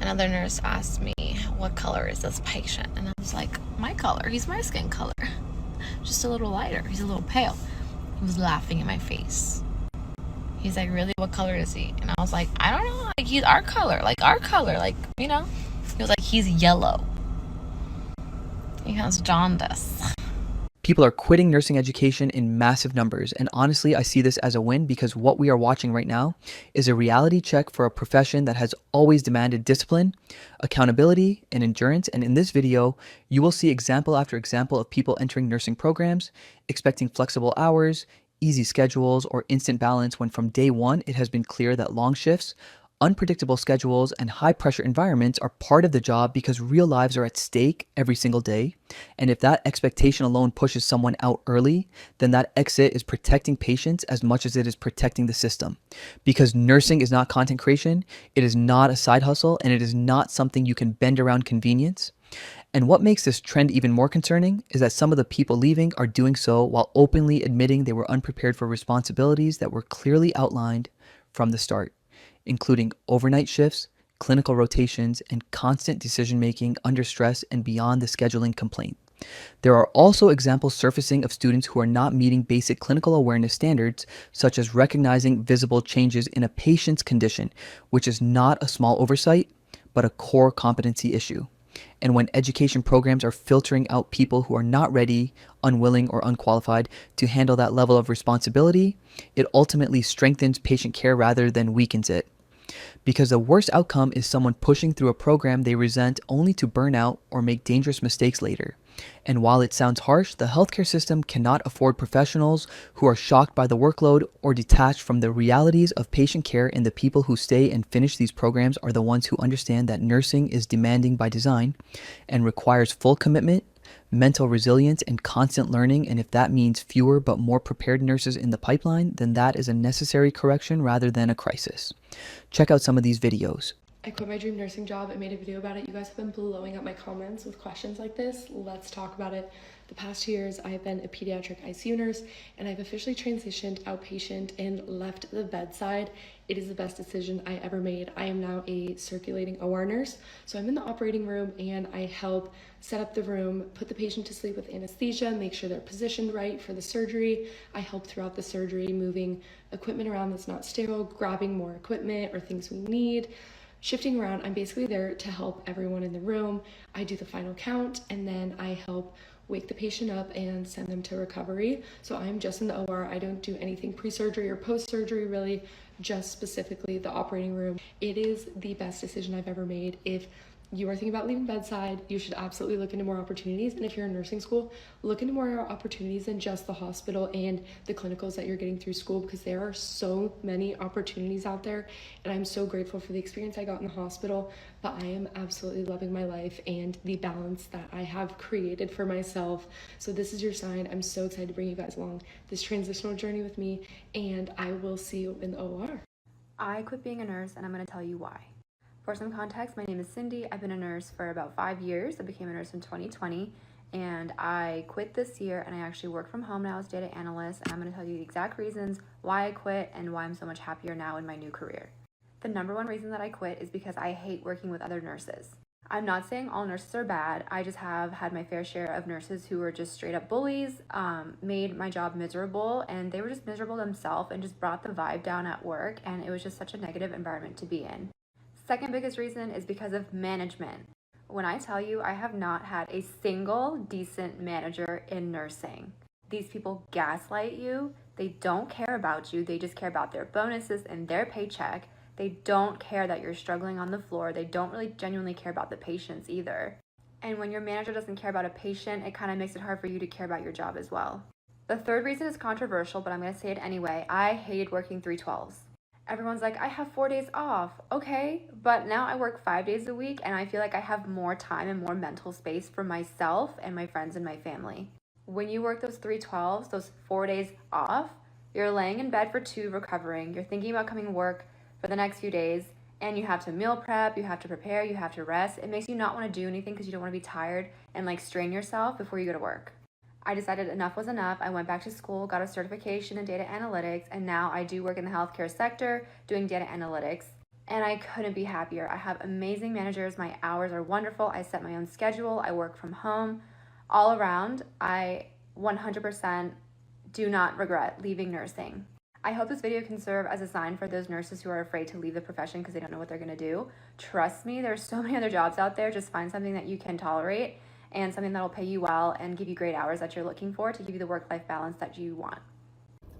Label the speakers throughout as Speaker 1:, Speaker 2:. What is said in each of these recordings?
Speaker 1: another nurse asked me, what color is this patient? And I was like, my color. He's my skin color. Just a little lighter. He's a little pale. He was laughing in my face. He's like, really? What color is he? And I was like, I don't know. Like, he's our color. Like, our color. Like, you know? He was like, he's yellow. He has jaundice.
Speaker 2: People are quitting nursing education in massive numbers, and honestly, I see this as a win because what we are watching right now is a reality check for a profession that has always demanded discipline, accountability, and endurance. And in this video, you will see example after example of people entering nursing programs, expecting flexible hours, easy schedules, or instant balance when from day one it has been clear that long shifts, unpredictable schedules, and high pressure environments are part of the job because real lives are at stake every single day. And if that expectation alone pushes someone out early, then that exit is protecting patients as much as it is protecting the system. Because nursing is not content creation, it is not a side hustle, and it is not something you can bend around convenience. And what makes this trend even more concerning is that some of the people leaving are doing so while openly admitting they were unprepared for responsibilities that were clearly outlined from the start, including overnight shifts, clinical rotations, and constant decision-making under stress and beyond the scheduling complaint. There are also examples surfacing of students who are not meeting basic clinical awareness standards, such as recognizing visible changes in a patient's condition, which is not a small oversight, but a core competency issue. And when education programs are filtering out people who are not ready, unwilling, or unqualified to handle that level of responsibility, it ultimately strengthens patient care rather than weakens it. Because the worst outcome is someone pushing through a program they resent only to burn out or make dangerous mistakes later. And while it sounds harsh, the healthcare system cannot afford professionals who are shocked by the workload or detached from the realities of patient care, and the people who stay and finish these programs are the ones who understand that nursing is demanding by design and requires full commitment, mental resilience, and constant learning. And if that means fewer but more prepared nurses in the pipeline, then that is a necessary correction rather than a crisis. Check out some of these videos.
Speaker 3: I quit my dream nursing job. I made a video about it. You guys have been blowing up my comments with questions like this. Let's talk about it. The past 2 years, I have been a pediatric ICU nurse, and I've officially transitioned outpatient and left the bedside. It is the best decision I ever made. I am now a circulating OR nurse. So I'm in the operating room and I help set up the room, put the patient to sleep with anesthesia, make sure they're positioned right for the surgery. I help throughout the surgery, moving equipment around that's not sterile, grabbing more equipment or things we need, shifting around. I'm basically there to help everyone in the room. I do the final count, and then I help wake the patient up and send them to recovery. So I'm just in the OR. I don't do anything pre-surgery or post-surgery, really, just specifically the operating room. It is the best decision I've ever made. If you are thinking about leaving bedside, you should absolutely look into more opportunities. And if you're in nursing school, look into more opportunities than just the hospital and the clinicals that you're getting through school, because there are so many opportunities out there. And I'm so grateful for the experience I got in the hospital, but I am absolutely loving my life and the balance that I have created for myself. So this is your sign. I'm so excited to bring you guys along this transitional journey with me, and I will see you in the OR.
Speaker 4: I quit being a nurse, and I'm going to tell you why. For some context, my name is Cindy. I've been a nurse for about 5 years. I became a nurse in 2020, and I quit this year, and I actually work from home now as data analyst, and I'm going to tell you the exact reasons why I quit and why I'm so much happier now in my new career. The number one reason that I quit is because I hate working with other nurses. I'm not saying all nurses are bad. I just have had my fair share of nurses who were just straight up bullies, made my job miserable, and they were just miserable themselves and just brought the vibe down at work, and it was just such a negative environment to be in. Second biggest reason is because of management. When I tell you, I have not had a single decent manager in nursing. These people gaslight you. They don't care about you. They just care about their bonuses and their paycheck. They don't care that you're struggling on the floor. They don't really genuinely care about the patients either. And when your manager doesn't care about a patient, it kind of makes it hard for you to care about your job as well. The third reason is controversial, but I'm going to say it anyway. I hated working 312s. Everyone's like, I have 4 days off. Okay, but now I work 5 days a week, and I feel like I have more time and more mental space for myself and my friends and my family. When you work those 312s, those 4 days off, you're laying in bed for 2 recovering. You're thinking about coming to work for the next few days, and you have to meal prep, you have to prepare, you have to rest. It makes you not want to do anything because you don't want to be tired and like strain yourself before you go to work. I decided enough was enough. I went back to school, got a certification in data analytics, and now I do work in the healthcare sector doing data analytics. and I couldn't be happier. I have amazing managers. My hours are wonderful. I set my own schedule. I work from home. All around, I 100% do not regret leaving nursing. I hope this video can serve as a sign for those nurses who are afraid to leave the profession because they don't know what they're going to do. Trust me, there's so many other jobs out there. Just find something that you can tolerate and something that will pay you well and give you great hours that you're looking for to give you the work-life balance that you want.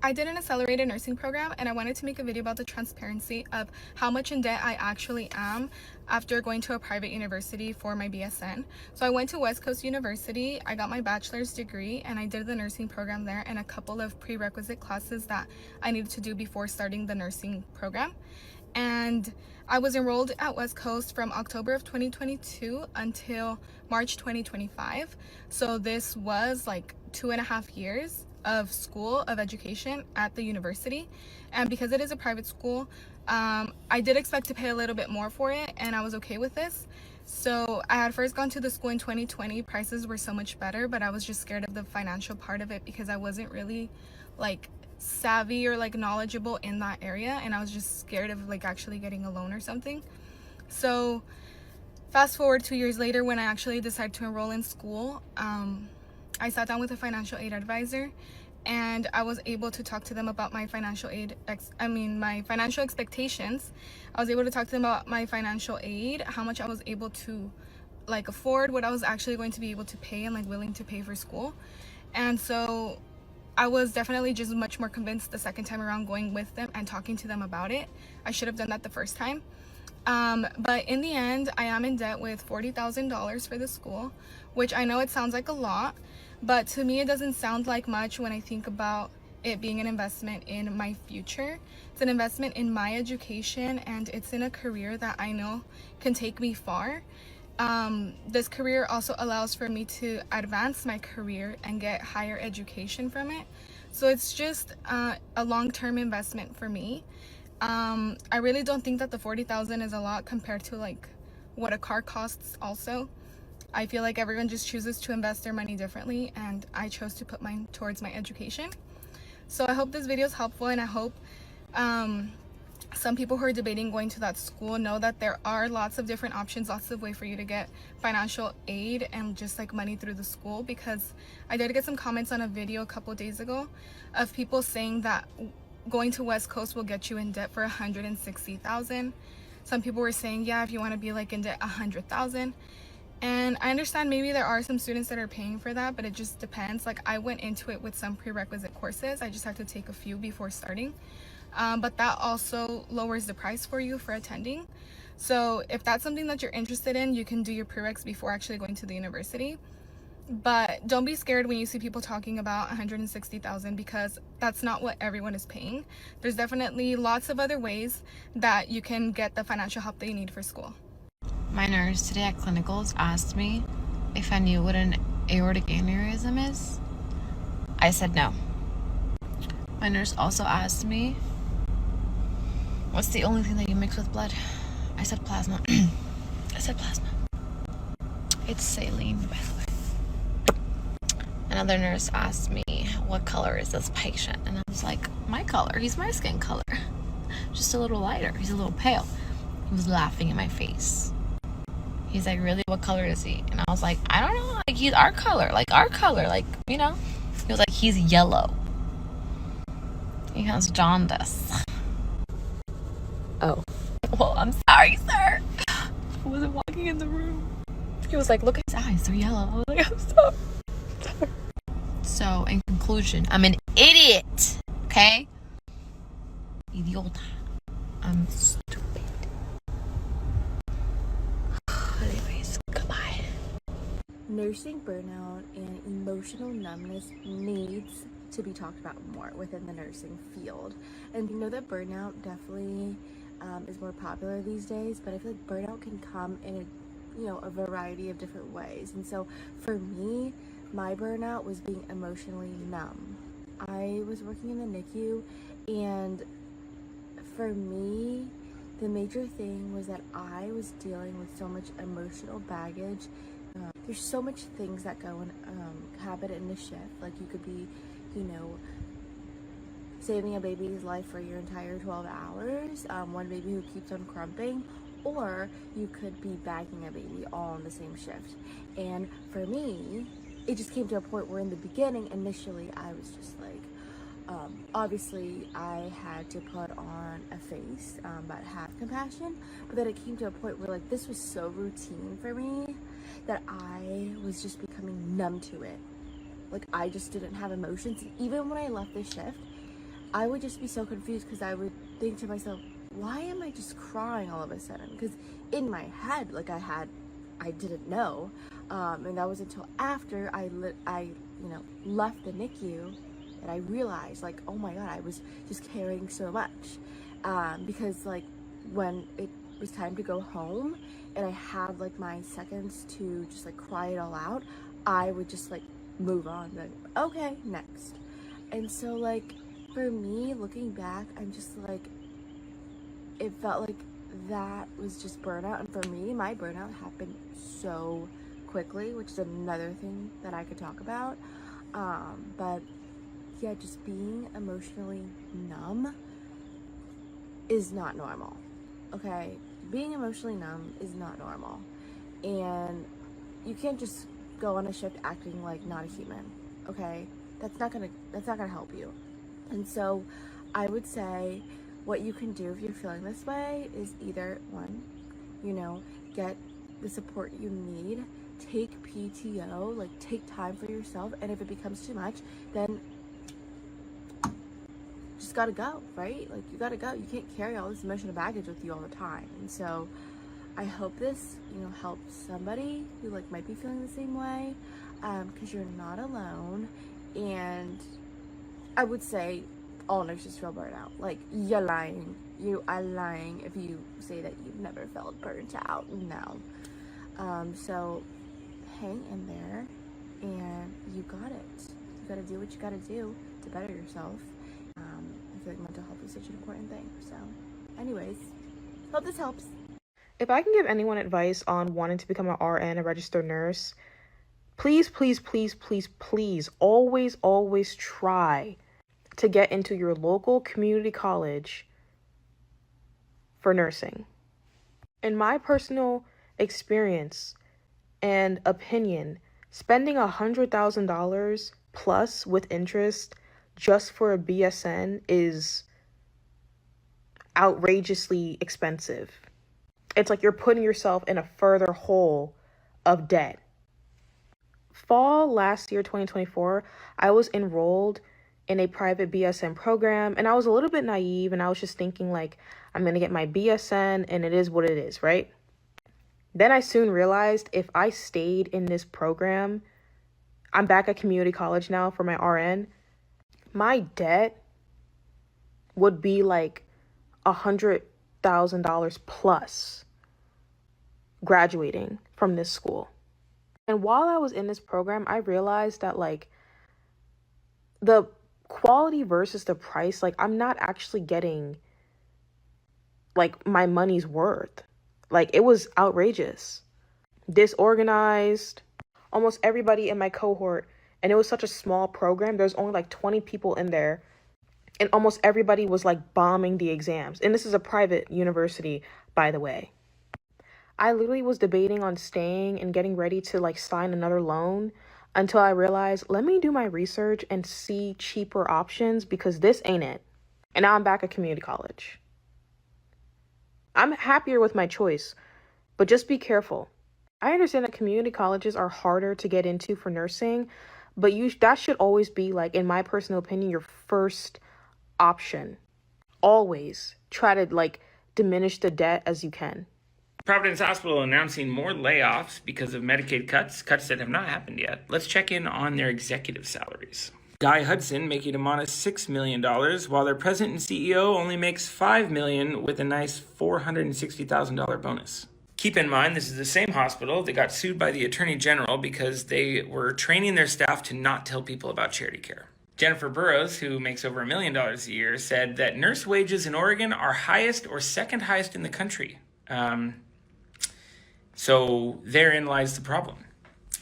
Speaker 5: I did an accelerated nursing program, and I wanted to make a video about the transparency of how much in debt I actually am after going to a private university for my BSN. So I went to West Coast University, I got my bachelor's degree, and I did the nursing program there and a couple of prerequisite classes that I needed to do before starting the nursing program. And I was enrolled at West Coast from October of 2022 until March 2025. So this was like 2.5 years of school, of education at the university. And because it is a private school, I did expect to pay a little bit more for it, and I was okay with this. So I had first gone to the school in 2020. Prices were so much better, but I was just scared of the financial part of it because I wasn't really like savvy or like knowledgeable in that area, and I was just scared of like actually getting a loan or something. So fast forward 2 years later, when I actually decided to enroll in school, I sat down with a financial aid advisor, and I was able to talk to them about my financial aid, my financial expectations. I was able to talk to them about my financial aid, how much I was able to like afford, what I was actually going to be able to pay and like willing to pay for school. And so I was definitely just much more convinced the second time around going with them and talking to them about it. I should have done that the first time. But in the end, I am in debt with $40,000 for the school, which I know it sounds like a lot, but to me it doesn't sound like much when I think about it being an investment in my future. It's an investment in my education, and it's in a career that I know can take me far. This career also allows for me to advance my career and get higher education from it. So it's just a long-term investment for me. I really don't think that the $40,000 is a lot compared to like what a car costs also. I feel like everyone just chooses to invest their money differently, and I chose to put mine towards my education. So I hope this video is helpful, and I hope some people who are debating going to that school know that there are lots of different options, lots of ways for you to get financial aid and just like money through the school. Because I did get some comments on a video a couple days ago of people saying that going to West Coast will get you in debt for $160,000. Some people were saying, yeah, if you want to be like in debt, $100,000. And I understand maybe there are some students that are paying for that, but it just depends. Like I went into it with some prerequisite courses. I just had to take a few before starting. But that also lowers the price for you for attending. So if that's something that you're interested in, you can do your prereqs before actually going to the university. But don't be scared when you see people talking about $160,000, because that's not what everyone is paying. There's definitely lots of other ways that you can get the financial help that you need for school.
Speaker 1: My nurse today at clinicals asked me if I knew what an aortic aneurysm is. I said no. My nurse also asked me, what's the only thing that you mix with blood? I said plasma. I said plasma. It's saline, by the way. Another nurse asked me, what color is this patient? And I was like, my color. He's my skin color. Just a little lighter. He's a little pale. He was laughing in my face. He's like, really? What color is he? And I was like, I don't know. Like, he's our color. Like, you know? He was like, he's yellow. He has jaundice. Oh. Well, I'm sorry, sir. I wasn't walking in the room. He was like, look at his eyes. They're yellow. I was like, I'm sorry. So, in conclusion, I'm an idiot. Okay? Idiota. I'm stupid. Anyways, goodbye.
Speaker 6: Nursing burnout and emotional numbness needs to be talked about more within the nursing field. And you know that burnout definitely is more popular these days, but I feel like burnout can come in a variety of different ways. And so for me, my burnout was being emotionally numb. I was working in the NICU, and for me, the major thing was that I was dealing with so much emotional baggage. There's so much things that go and happen in the shift. Like you could be, saving a baby's life for your entire 12 hours, one baby who keeps on crumping, or you could be bagging a baby all on the same shift. And for me, it just came to a point where in the beginning, initially, I was just like, obviously I had to put on a face that had compassion, but then it came to a point where like this was so routine for me that I was just becoming numb to it. Like I just didn't have emotions. Even when I left the shift, I would just be so confused because I would think to myself, why am I just crying all of a sudden? Because in my head, like I didn't know, and that was until after I left the NICU that I realized, like, oh my god, I was just carrying so much, because like when it was time to go home and I had like my seconds to just like cry it all out, I would just like move on, like, okay, next. And so like for me, looking back, I'm just like, it felt like that was just burnout. And for me, my burnout happened so quickly, which is another thing that I could talk about. But yeah, just being emotionally numb is not normal. Okay, being emotionally numb is not normal, and you can't just go on a shift acting like not a human. Okay, that's not gonna help you. And so I would say what you can do if you're feeling this way is either one, get the support you need, take PTO, like take time for yourself, and if it becomes too much, then just gotta go, right? Like you gotta go. You can't carry all this emotional baggage with you all the time. And so I hope this, helps somebody who like might be feeling the same way, because you're not alone. And I would say all nurses feel burnout. Like, you're lying. You are lying if you say that you've never felt burnt out. No. So hang in there, and you got it. You gotta do what you gotta do to better yourself. I feel like mental health is such an important thing. So anyways, hope this helps.
Speaker 7: If I can give anyone advice on wanting to become an RN, a registered nurse, please, please, please, please, please, always, always try to get into your local community college for nursing. In my personal experience and opinion, spending $100,000 plus with interest just for a BSN is outrageously expensive. It's like you're putting yourself in a further hole of debt. Fall last year, 2024, I was enrolled in a private BSN program, and I was a little bit naive, and I was just thinking like, I'm going to get my BSN and it is what it is, right? Then I soon realized if I stayed in this program, I'm back at community college now for my RN, my debt would be like $100,000 plus graduating from this school. And while I was in this program, I realized that like the quality versus the price, like I'm not actually getting like my money's worth. Like it was outrageous, disorganized, almost everybody in my cohort. And it was such a small program. There's only like 20 people in there. And almost everybody was like bombing the exams. And this is a private university, by the way. I literally was debating on staying and getting ready to like sign another loan until I realized, let me do my research and see cheaper options because this ain't it. And now I'm back at community college. I'm happier with my choice, but just be careful. I understand that community colleges are harder to get into for nursing, but that should always be like, in my personal opinion, your first option. Always try to like diminish the debt as you can.
Speaker 8: Providence Hospital announcing more layoffs because of Medicaid cuts that have not happened yet. Let's check in on their executive salaries. Guy Hudson making a modest $6 million, while their president and CEO only makes $5 million with a nice $460,000 bonus. Keep in mind, this is the same hospital that got sued by the Attorney General because they were training their staff to not tell people about charity care. Jennifer Burrows, who makes over $1 million a year, said that nurse wages in Oregon are highest or second highest in the country. So therein lies the problem.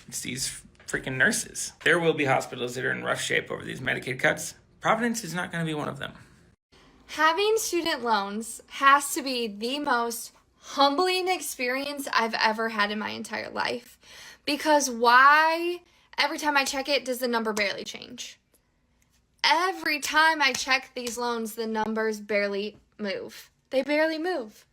Speaker 8: It's these freaking nurses. There will be hospitals that are in rough shape over these Medicaid cuts, Providence is not going to be one of them.
Speaker 9: Having student loans has to be the most humbling experience I've ever had in my entire life. Because why, every time I check it, does the number barely change? Every time I check these loans, the numbers barely move. They barely move.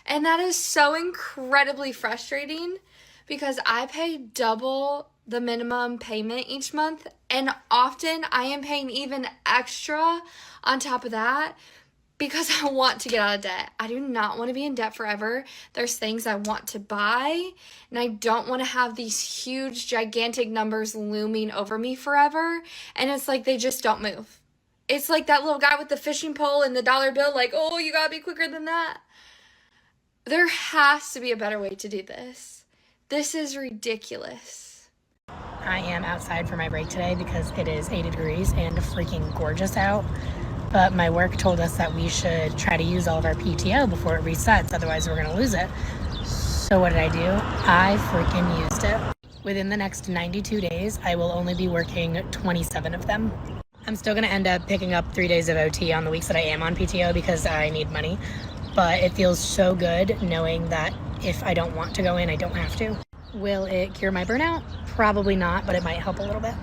Speaker 9: And that is so incredibly frustrating because I pay double the minimum payment each month, and often I am paying even extra on top of that because I want to get out of debt. I do not want to be in debt forever. There's things I want to buy, and I don't want to have these huge, gigantic numbers looming over me forever, and it's like they just don't move. It's like that little guy with the fishing pole and the dollar bill, like, oh, you gotta be quicker than that. There has to be a better way to do this. This is ridiculous.
Speaker 10: I am outside for my break today because it is 80 degrees and freaking gorgeous out. But my work told us that we should try to use all of our PTO before it resets, otherwise we're gonna lose it. So what did I do? I freaking used it. Within the next 92 days, I will only be working 27 of them. I'm still gonna end up picking up 3 days of OT on the weeks that I am on PTO because I need money. But it feels so good knowing that if I don't want to go in, I don't have to. Will it cure my burnout? Probably not, but it might help a little bit.